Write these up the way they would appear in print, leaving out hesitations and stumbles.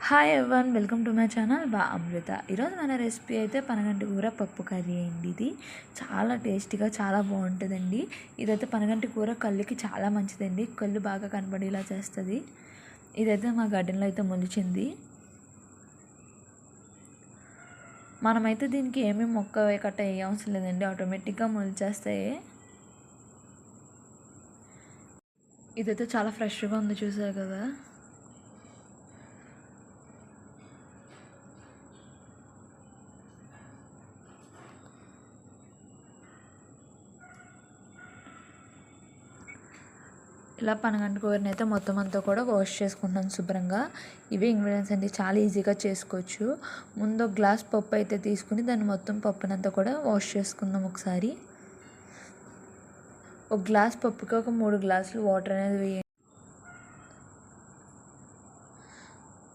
Hi everyone, welcome to my channel వా అమృత. ఈరోజు మన రెసిపీ అయితే పనగంటి కూర పప్పు కర్రీ అండి. ఇది చాలా టేస్టీగా చాలా బాగుంటుందండి. ఇదైతే పనగంటి కూర కళ్ళుకి చాలా మంచిదండి, కళ్ళు బాగా కనబడేలా చేస్తుంది. ఇదైతే మా గార్డెన్లో అయితే మొలిచింది. మనమైతే దీనికి ఏమీ మొక్క కట్ట వేయవసరం లేదండి, ఆటోమేటిక్గా మొలిచేస్తాయి. ఇదైతే చాలా ఫ్రెష్గా ఉంది, చూసారు కదా. ఇలా పనగంటి కూరని అయితే మొత్తం అంతా కూడా వాష్ చేసుకుంటాను శుభ్రంగా. ఇవే ఇంగ్రీడియంట్స్ అండి, చాలా ఈజీగా చేసుకోవచ్చు. ముందు ఒక గ్లాస్ పప్పు అయితే తీసుకుని దాన్ని మొత్తం పప్పునంతా కూడా వాష్ చేసుకుందాం ఒకసారి. ఒక గ్లాస్ పప్పుకి ఒక 3 గ్లాసులు వాటర్ అనేది వేయండి.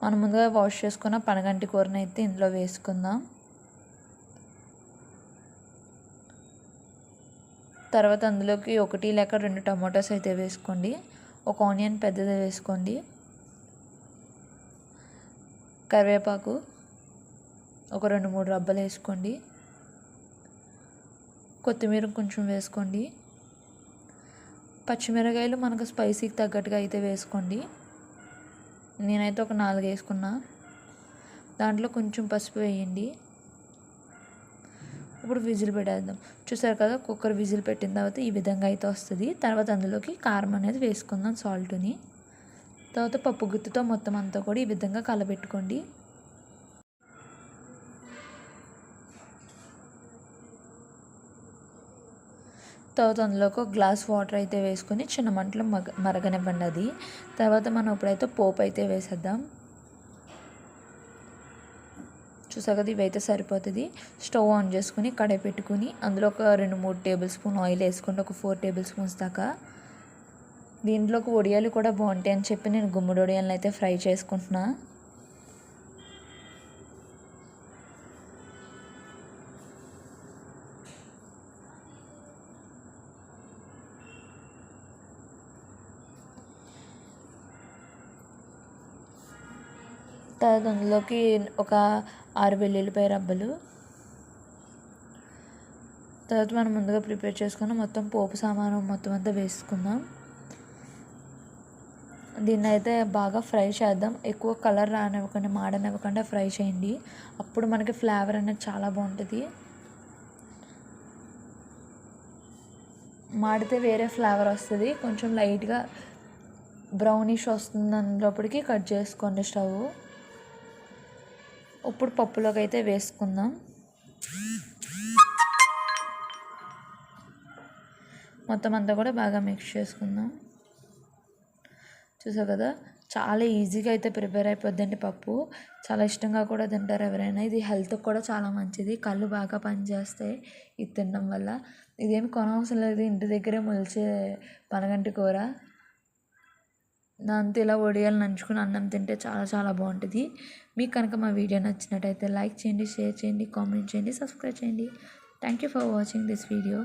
మనం ముందుగా వాష్ చేసుకున్న పనగంటి కూరని అయితే ఇందులో వేసుకుందాం. తర్వాత అందులోకి 1 లేక 2 టమాటోస్ అయితే వేసుకోండి. ఒక ఆనియన్ పెద్దది వేసుకోండి. కరివేపాకు ఒక 2-3 రబ్బలు వేసుకోండి. కొత్తిమీర కొంచెం వేసుకోండి. పచ్చిమిరకాయలు మనకు స్పైసీకి తగ్గట్టుగా అయితే వేసుకోండి. నేనైతే ఒక 4 వేసుకున్నా. దాంట్లో కొంచెం పసుపు వేయండి. ఇప్పుడు విజిల్ పెట్టేద్దాం. చూసారు కదా, కుక్కర్ విజిల్ పెట్టిన తర్వాత ఈ విధంగా అయితే వస్తుంది. తర్వాత అందులోకి కారం అనేది వేసుకుందాం, సాల్ట్ని. తర్వాత పప్పు గుత్తితో మొత్తం అంతా కూడా ఈ విధంగా కలబెట్టుకోండి. తర్వాత అందులోకి ఒక గ్లాస్ వాటర్ అయితే వేసుకొని చిన్న మంటలో మరగనివ్వండి అది. తర్వాత మనం ఇప్పుడైతే పోపు అయితే వేసేద్దాం. చూసా కదా, ఇవైతే సరిపోతుంది. స్టవ్ ఆన్ చేసుకుని కడాయి పెట్టుకుని అందులో ఒక 2-3 టేబుల్ స్పూన్ ఆయిల్ వేసుకోండి, ఒక 4 టేబుల్ స్పూన్స్ దాకా. దీంట్లోకి వడియాలు కూడా బాగుంటాయి అని చెప్పి నేను గుమ్మడి వడియాలను అయితే ఫ్రై చేసుకుంటున్నా. తర్వాత అందులోకి ఒక 6 వెల్లుల్లిపాయ రబ్బలు. తర్వాత మనం ముందుగా ప్రిపేర్ చేసుకున్న మొత్తం పోపు సామాను మొత్తం అంతా వేసుకుందాం. దీన్ని అయితే బాగా ఫ్రై చేద్దాం. ఎక్కువ కలర్ రానివ్వకుండా, మాడనివ్వకుండా ఫ్రై చేయండి. అప్పుడు మనకి ఫ్లేవర్ అనేది చాలా బాగుంటుంది. మాడితే వేరే ఫ్లేవర్ వస్తుంది. కొంచెం లైట్గా బ్రౌనిష్ వస్తుంది అందులోపటికి కట్ చేసుకోండి స్టవ్. ఇప్పుడు పప్పులోకి అయితే వేసుకుందాం. మొత్తం అంతా కూడా బాగా మిక్స్ చేసుకుందాం. చూసావు కదా, చాలా ఈజీగా అయితే ప్రిపేర్ అయిపోద్దండి పప్పు. చాలా ఇష్టంగా కూడా తింటారు ఎవరైనా. ఇది హెల్త్కి కూడా చాలా మంచిది, కళ్ళు బాగా పనిచేస్తాయి ఇది తినడం వల్ల. ఇదేమి కొనవసరం లేదు, ఇంటి దగ్గరే మొలిచే పనగంటి కూర. దాంతో ఇలా వడియాలు నంచుకుని అన్నం తింటే చాలా చాలా బాగుంటుంది. మీకు కనుక మా వీడియో నచ్చినట్టయితే లైక్ చేయండి, షేర్ చేయండి, కామెంట్ చేయండి, సబ్స్క్రైబ్ చేయండి. Thank you for watching this video.